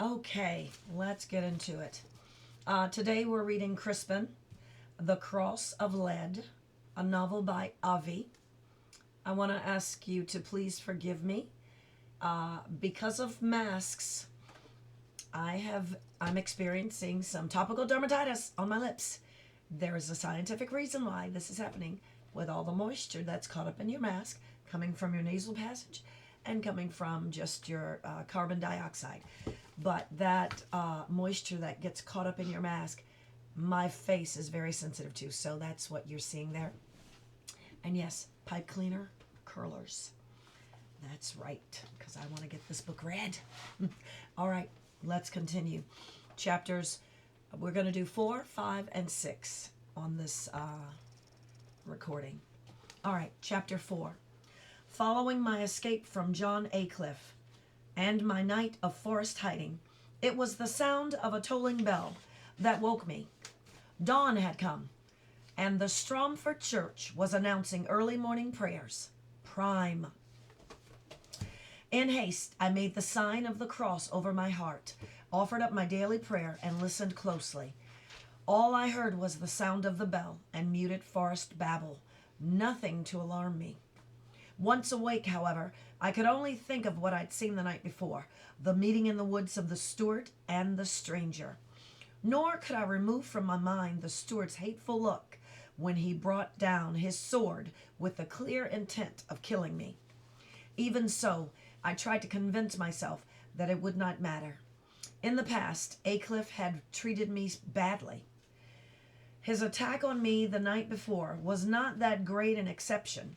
Okay, let's get into it. Today we're reading Crispin, The Cross of Lead, a novel by Avi. I want to ask you to please forgive me. Because of masks, I'm experiencing some topical dermatitis on my lips. There is a scientific reason why this is happening with all the moisture that's caught up in your mask, coming from your nasal passage and coming from just your carbon dioxide. But that moisture that gets caught up in your mask, my face is very sensitive to. So that's what you're seeing there. And yes, pipe cleaner, curlers. That's right, because I want to get this book read. All right, let's continue. Chapters, we're going to do 4, 5, and 6 on this recording. All right, chapter 4. Following my escape from John Aycliffe and my night of forest hiding, it was the sound of a tolling bell that woke me. Dawn had come, and the Stromford Church was announcing early morning prayers. Prime. In haste, I made the sign of the cross over my heart, offered up my daily prayer, and listened closely. All I heard was the sound of the bell and muted forest babble, nothing to alarm me. Once awake, however, I could only think of what I'd seen the night before, the meeting in the woods of the steward and the stranger. Nor could I remove from my mind the steward's hateful look when he brought down his sword with the clear intent of killing me. Even so, I tried to convince myself that it would not matter. In the past, Aycliffe had treated me badly. His attack on me the night before was not that great an exception.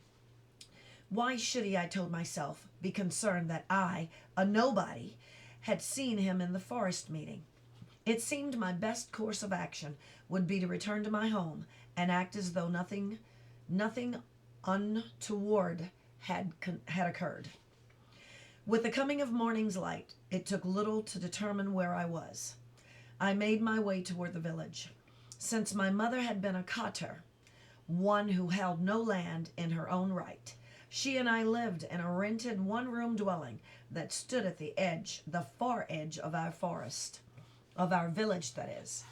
Why should he, I told myself, be concerned that I, a nobody, had seen him in the forest meeting? It seemed my best course of action would be to return to my home and act as though nothing untoward had occurred. With the coming of morning's light, it took little to determine where I was. I made my way toward the village. Since my mother had been a cotter, one who held no land in her own right, she and I lived in a rented one-room dwelling that stood at the far edge of our forest, of our village, that is,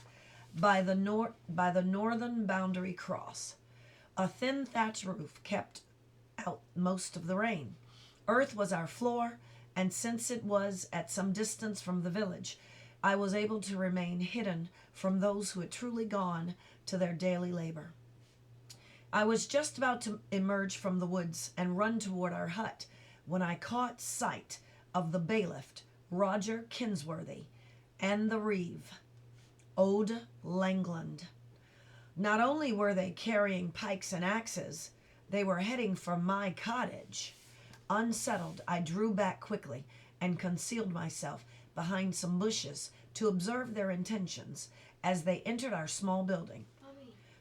by the northern boundary cross. A thin thatch roof kept out most of the rain. Earth was our floor, and since it was at some distance from the village, I was able to remain hidden from those who had truly gone to their daily labor. I was just about to emerge from the woods and run toward our hut when I caught sight of the bailiff, Roger Kinsworthy, and the reeve, Ode Langland. Not only were they carrying pikes and axes, they were heading for my cottage. Unsettled, I drew back quickly and concealed myself behind some bushes to observe their intentions as they entered our small building.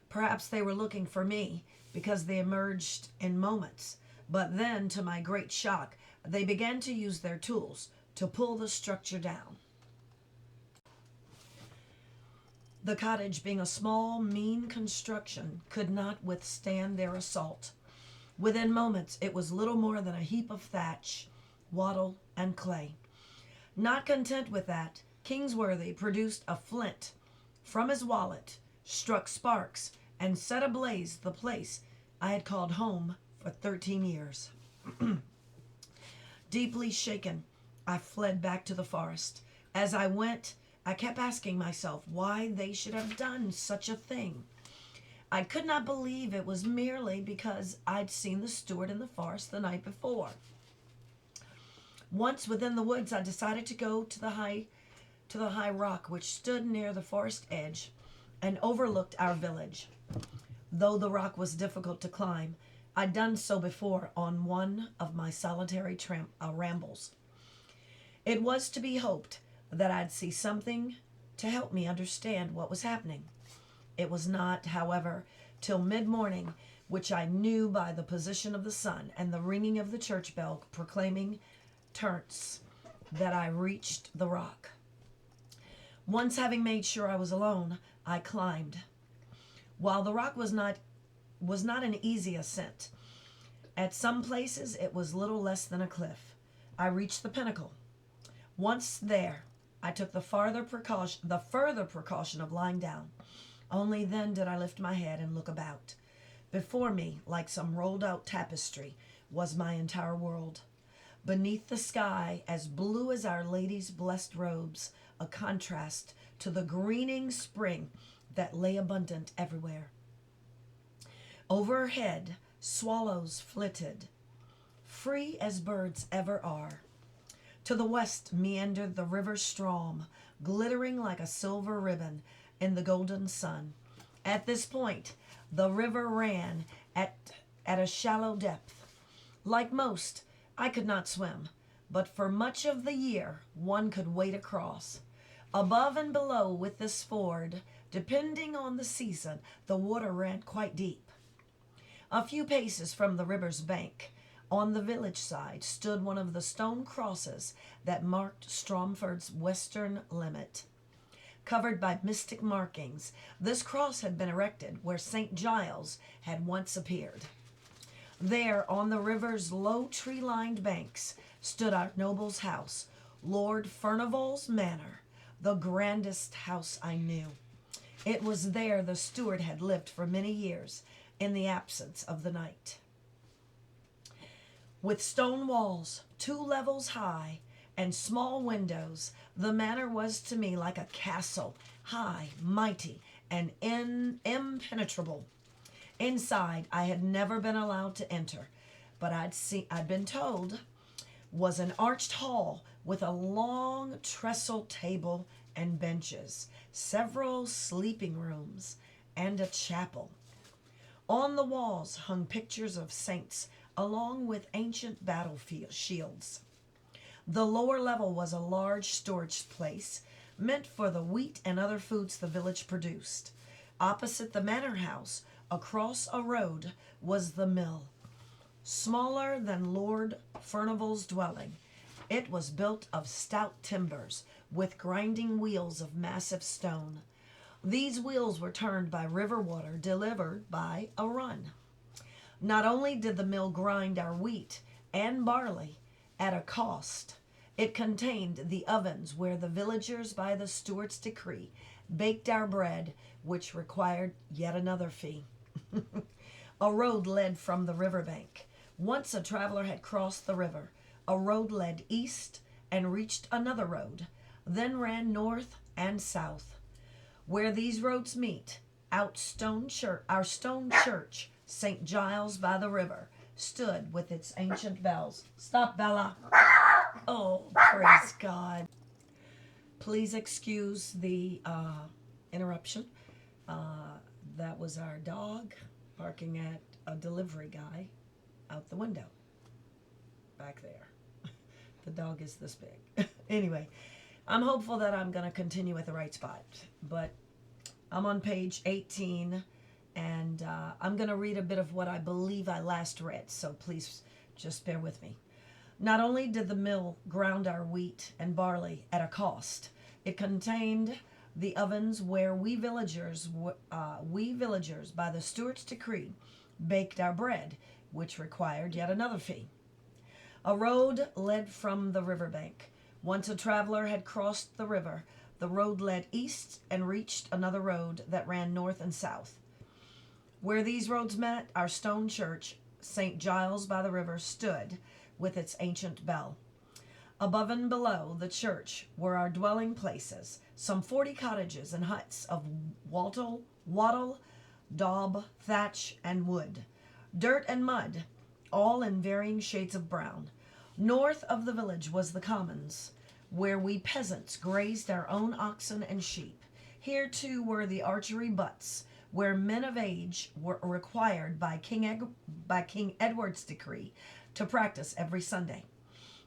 Perhaps they were looking for me because they emerged in moments, but then, to my great shock, they began to use their tools to pull the structure down. The cottage, being a small, mean construction, could not withstand their assault. Within moments, it was little more than a heap of thatch, wattle, and clay. Not content with that, Kingsworthy produced a flint from his wallet, struck sparks, and set ablaze the place I had called home for 13 years. Deeply shaken, I fled back to the forest. As I went, I kept asking myself why they should have done such a thing. I could not believe it was merely because I'd seen the steward in the forest the night before. Once within the woods, I decided to go to the high rock which stood near the forest edge and overlooked our village. Though the rock was difficult to climb, I'd done so before on one of my solitary rambles. It was to be hoped that I'd see something to help me understand what was happening. It was not, however, till mid-morning, which I knew by the position of the sun and the ringing of the church bell proclaiming terce, that I reached the rock. Once having made sure I was alone, I climbed. While the rock was not an easy ascent, at some places it was little less than a cliff. I reached the pinnacle. Once there, I took the further precaution of lying down. Only then did I lift my head and look about. Before me, like some rolled out tapestry, was my entire world. Beneath the sky, as blue as Our Lady's blessed robes, a contrast to the greening spring that lay abundant everywhere. Overhead, swallows flitted, free as birds ever are. To the west meandered the river Strom, glittering like a silver ribbon in the golden sun. At this point, the river ran at a shallow depth. Like most, I could not swim, but for much of the year one could wade across. Above and below with this ford, depending on the season, the water ran quite deep. A few paces from the river's bank, on the village side, stood one of the stone crosses that marked Stromford's western limit. Covered by mystic markings, this cross had been erected where St. Giles had once appeared. There, on the river's low tree-lined banks, stood our noble's house, Lord Furnival's Manor, the grandest house I knew. It was there the steward had lived for many years, in the absence of the knight. With stone walls, 2 levels high, and small windows, the manor was to me like a castle, high, mighty, and impenetrable. Inside, I had never been allowed to enter, but I'd been told was an arched hall with a long trestle table and benches, several sleeping rooms, and a chapel. On the walls hung pictures of saints, along with ancient battlefield shields. The lower level was a large storage place, meant for the wheat and other foods the village produced. Opposite the manor house, across a road, was the mill. Smaller than Lord Furnival's dwelling, it was built of stout timbers, with grinding wheels of massive stone. These wheels were turned by river water delivered by a run. Not only did the mill grind our wheat and barley at a cost, it contained the ovens where the villagers, by the steward's decree, baked our bread, which required yet another fee. A road led from the riverbank. Once a traveler had crossed the river, a road led east and reached another road, then ran north and south. Where these roads meet, our stone church, St. Giles by the river, stood with its ancient bells. Stop, Bella. Oh, praise God. Please excuse the interruption. That was our dog barking at a delivery guy out the window. Back there. The dog is this big. Anyway, I'm hopeful that I'm going to continue at the right spot. But I'm on page 18, and I'm going to read a bit of what I believe I last read, so please just bear with me. Not only did the mill ground our wheat and barley at a cost, it contained the ovens where we villagers, by the steward's decree, baked our bread, which required yet another fee. A road led from the riverbank. Once a traveler had crossed the river, the road led east and reached another road that ran north and south. Where these roads met, our stone church, St. Giles by the river, stood with its ancient bell. Above and below the church were our dwelling places, some 40 cottages and huts of wattle, daub, thatch, and wood, dirt and mud, all in varying shades of brown. North of the village was the commons, where we peasants grazed our own oxen and sheep. Here, too, were the archery butts, where men of age were required by King Edward's decree to practice every Sunday.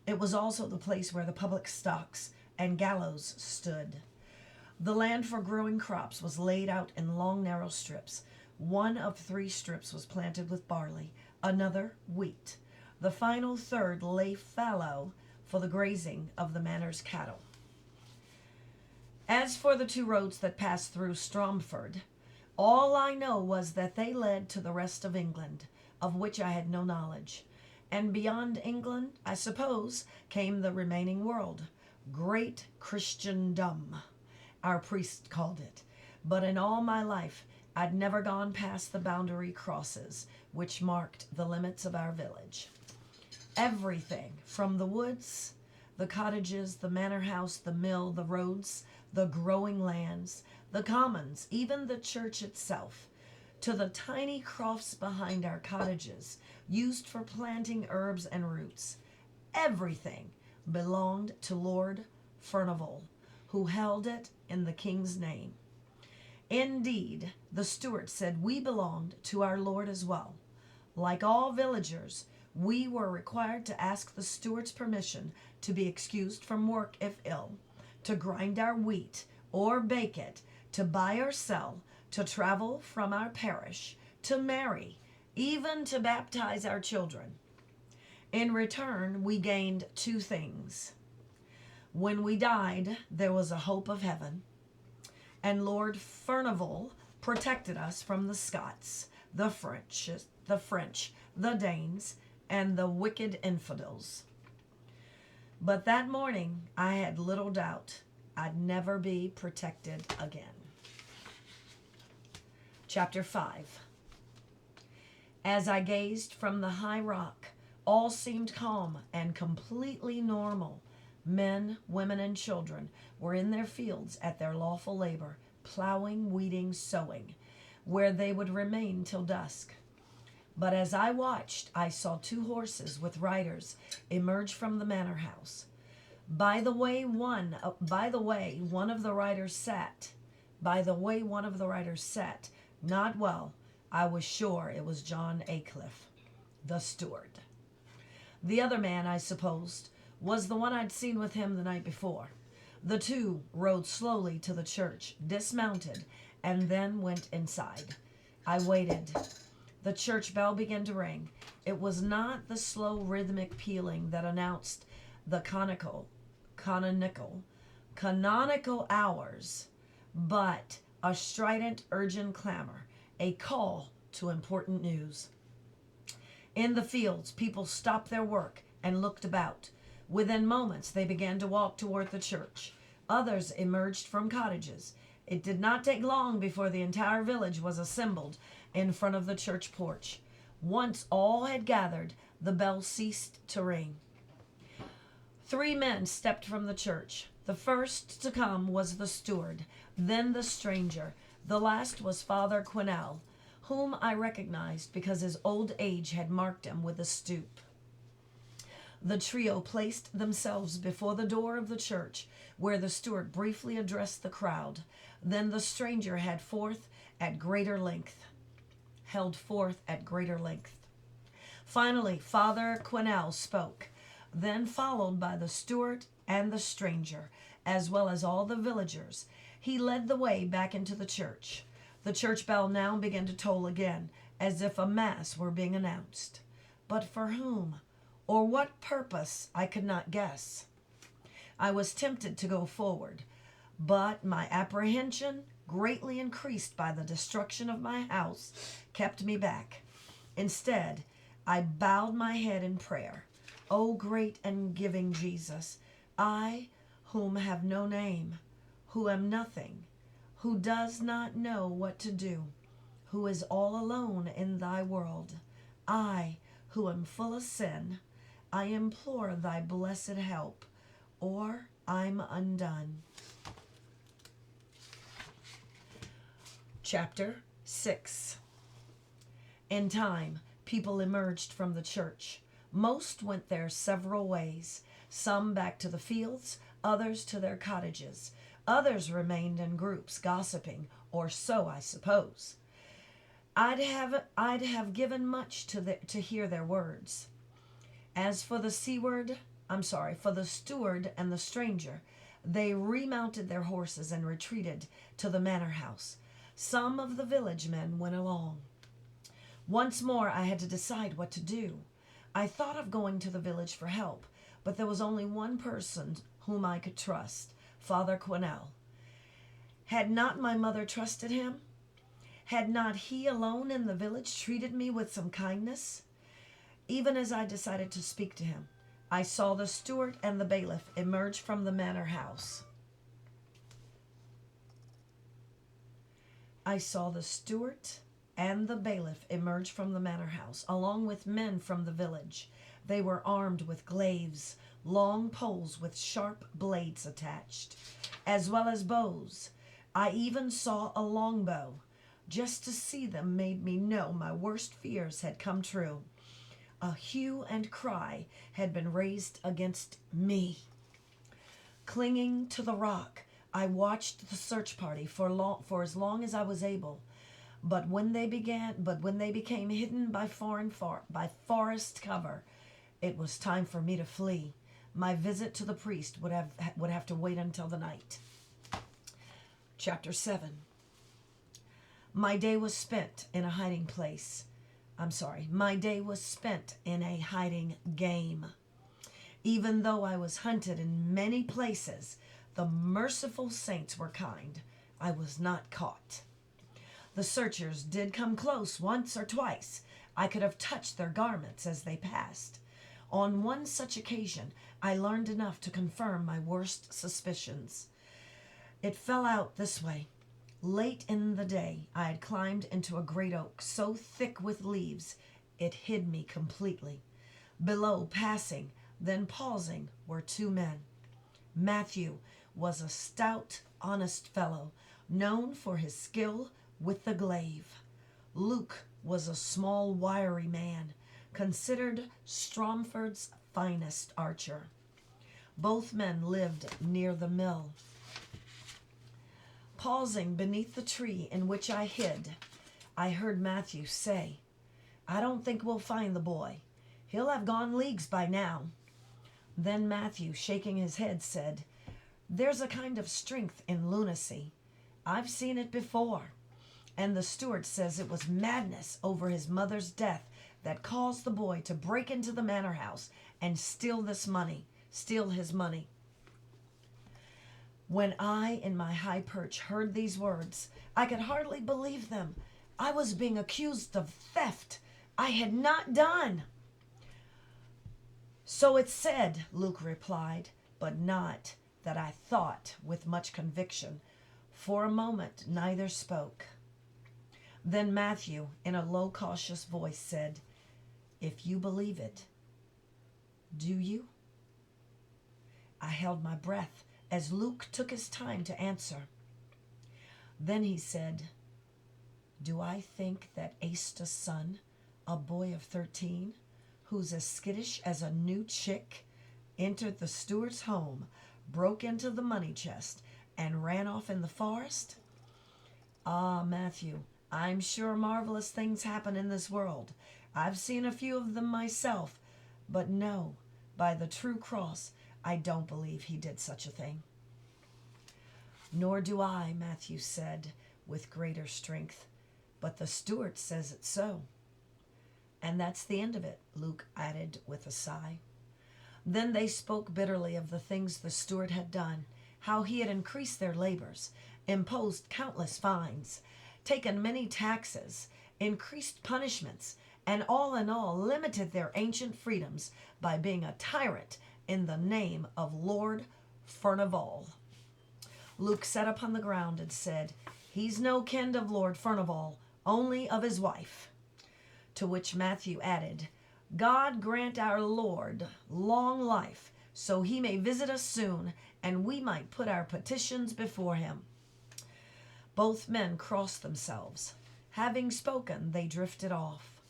It was also the place where the public stocks and gallows stood. The land for growing crops was laid out in long, narrow strips. One of 3 strips was planted with barley, another wheat. The final third lay fallow for the grazing of the manor's cattle. As for the 2 roads that passed through Stromford, all I know was that they led to the rest of England, of which I had no knowledge. And beyond England, I suppose, came the remaining world. Great Christendom, our priest called it. But in all my life, I'd never gone past the boundary crosses which marked the limits of our village. Everything from the woods, the cottages, the manor house, the mill, the roads, the growing lands, the commons, even the church itself, to the tiny crofts behind our cottages used for planting herbs and roots. Everything belonged to Lord Furnival, who held it in the king's name. Indeed, the steward said we belonged to our lord as well. Like all villagers, we were required to ask the steward's permission to be excused from work if ill, to grind our wheat or bake it, to buy or sell, to travel from our parish, to marry, even to baptize our children. In return, we gained two things. When we died, there was a hope of heaven, and Lord Furnival protected us from the Scots, the French, the Danes, and the wicked infidels. But that morning, I had little doubt I'd never be protected again. Chapter 5. As I gazed from the high rock, all seemed calm and completely normal. Men, women, and children were in their fields at their lawful labor, plowing, weeding, sowing, where they would remain till dusk. But as I watched, I saw two horses with riders emerge from the manor house. By the way one of the riders sat, not well, I was sure it was John Aycliffe, the steward. The other man, I supposed, was the one I'd seen with him the night before. The two rode slowly to the church, dismounted, and then went inside. I waited. The church bell began to ring. It was not the slow rhythmic pealing that announced the canonical hours, but a strident, urgent clamor, a call to important news. In the fields, people stopped their work and looked about. Within moments, they began to walk toward the church. Others emerged from cottages. It did not take long before the entire village was assembled in front of the church porch. Once all had gathered, the bell ceased to ring. 3 men stepped from the church. The first to come was the steward, then the stranger. The last was Father Quinnell, whom I recognized because his old age had marked him with a stoop. The trio placed themselves before the door of the church, where the steward briefly addressed the crowd. Then the stranger held forth at greater length. Finally, Father Quinnell spoke, then followed by the steward and the stranger, as well as all the villagers. He led the way back into the church. The church bell now began to toll again, as if a mass were being announced. But for whom, or what purpose, I could not guess. I was tempted to go forward, but my apprehension, greatly increased by the destruction of my house, kept me back. Instead, I bowed my head in prayer. O great and giving Jesus, I, whom have no name, who am nothing, who does not know what to do, who is all alone in thy world, I, who am full of sin, I implore thy blessed help, or I'm undone. Chapter 6. In time, people emerged from the church. Most went their several ways, some back to the fields, others to their cottages. Others remained in groups, gossiping, or so I suppose. I'd have given much to hear their words. As for the steward and the stranger, they remounted their horses and retreated to the manor house. Some of the village men went along. Once more I had to decide what to do. I thought of going to the village for help, but there was only one person whom I could trust, Father Quinnell. Had not my mother trusted him? Had not he alone in the village treated me with some kindness? Even as I decided to speak to him, I saw the steward and the bailiff emerge from the manor house. I saw the steward and the bailiff emerge from the manor house, along with men from the village. They were armed with glaives, long poles with sharp blades attached, as well as bows. I even saw a longbow. Just to see them made me know my worst fears had come true. A hue and cry had been raised against me. Clinging to the rock, I watched the search party for as long as I was able. But when they became hidden by forest cover, it was time for me to flee. My visit to the priest would have to wait until the night. Chapter 7. My day was spent in a hiding place. My day was spent in a hiding game. Even though I was hunted in many places, the merciful saints were kind. I was not caught. The searchers did come close once or twice. I could have touched their garments as they passed. On one such occasion, I learned enough to confirm my worst suspicions. It fell out this way. Late in the day, I had climbed into a great oak so thick with leaves it hid me completely. Below, passing, then pausing, were two men. Matthew was a stout, honest fellow, known for his skill with the glaive. Luke was a small, wiry man, considered Stromford's finest archer. Both men lived near the mill. Pausing beneath the tree in which I hid, I heard Matthew say, "I don't think we'll find the boy. He'll have gone leagues by now." Then Matthew, shaking his head, said, "There's a kind of strength in lunacy. I've seen it before. And the steward says it was madness over his mother's death that caused the boy to break into the manor house and steal his money. When I, in my high perch, heard these words, I could hardly believe them. I was being accused of theft I had not done. "So it's said," Luke replied, but not that I thought with much conviction. For a moment, neither spoke. Then Matthew, in a low, cautious voice, said, "If you believe it, do you?" I held my breath as Luke took his time to answer. Then he said, "Do I think that Asta's son, a boy of 13, who's as skittish as a new chick, entered the steward's home, broke into the money chest, and ran off in the forest? Ah, Matthew, I'm sure marvelous things happen in this world. I've seen a few of them myself, but no, by the true cross, I don't believe he did such a thing." "Nor do I," Matthew said with greater strength, "but the steward says it's so." "And that's the end of it," Luke added with a sigh. Then they spoke bitterly of the things the steward had done, how he had increased their labors, imposed countless fines, taken many taxes, increased punishments, and all in all limited their ancient freedoms by being a tyrant in the name of Lord Furnival. Luke sat upon the ground and said, "He's no kin of Lord Furnival, only of his wife." To which Matthew added, "God grant our Lord long life, so he may visit us soon, and we might put our petitions before him." Both men crossed themselves. Having spoken, they drifted off.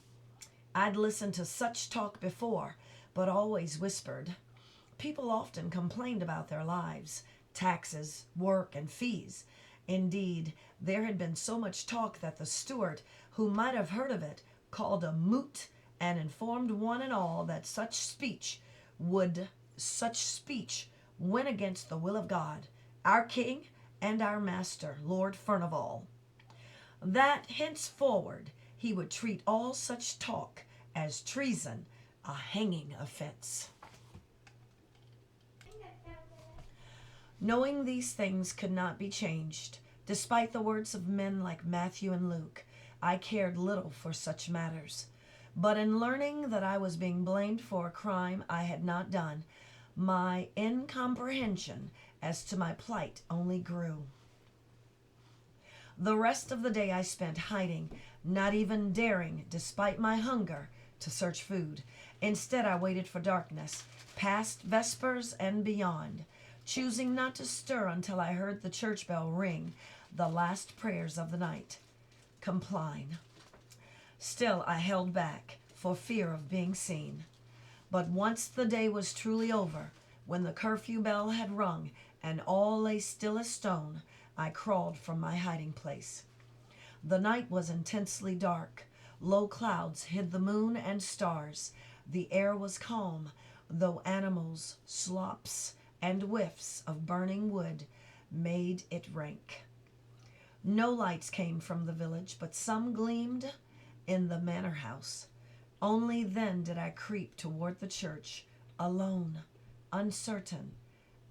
I'd listened to such talk before, but always whispered. People often complained about their lives, taxes, work, and fees. Indeed, there had been so much talk that the steward, who might have heard of it, called a moot, and informed one and all that such speech went against the will of God, our King, and our master, Lord Furnival. That henceforward he would treat all such talk as treason, a hanging offense. Knowing these things could not be changed, despite the words of men like Matthew and Luke, I cared little for such matters. But in learning that I was being blamed for a crime I had not done, my incomprehension as to my plight only grew. The rest of the day I spent hiding, not even daring, despite my hunger, to search food. Instead, I waited for darkness, past vespers and beyond, choosing not to stir until I heard the church bell ring the last prayers of the night. Compline. Still, I held back for fear of being seen. But once the day was truly over, when the curfew bell had rung and all lay still as stone, I crawled from my hiding place. The night was intensely dark. Low clouds hid the moon and stars. The air was calm, though animals' slops and whiffs of burning wood made it rank. No lights came from the village, but some gleamed in the manor house. Only then did I creep toward the church, alone, uncertain,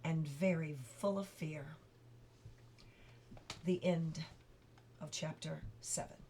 and very full of fear. The end of chapter 7.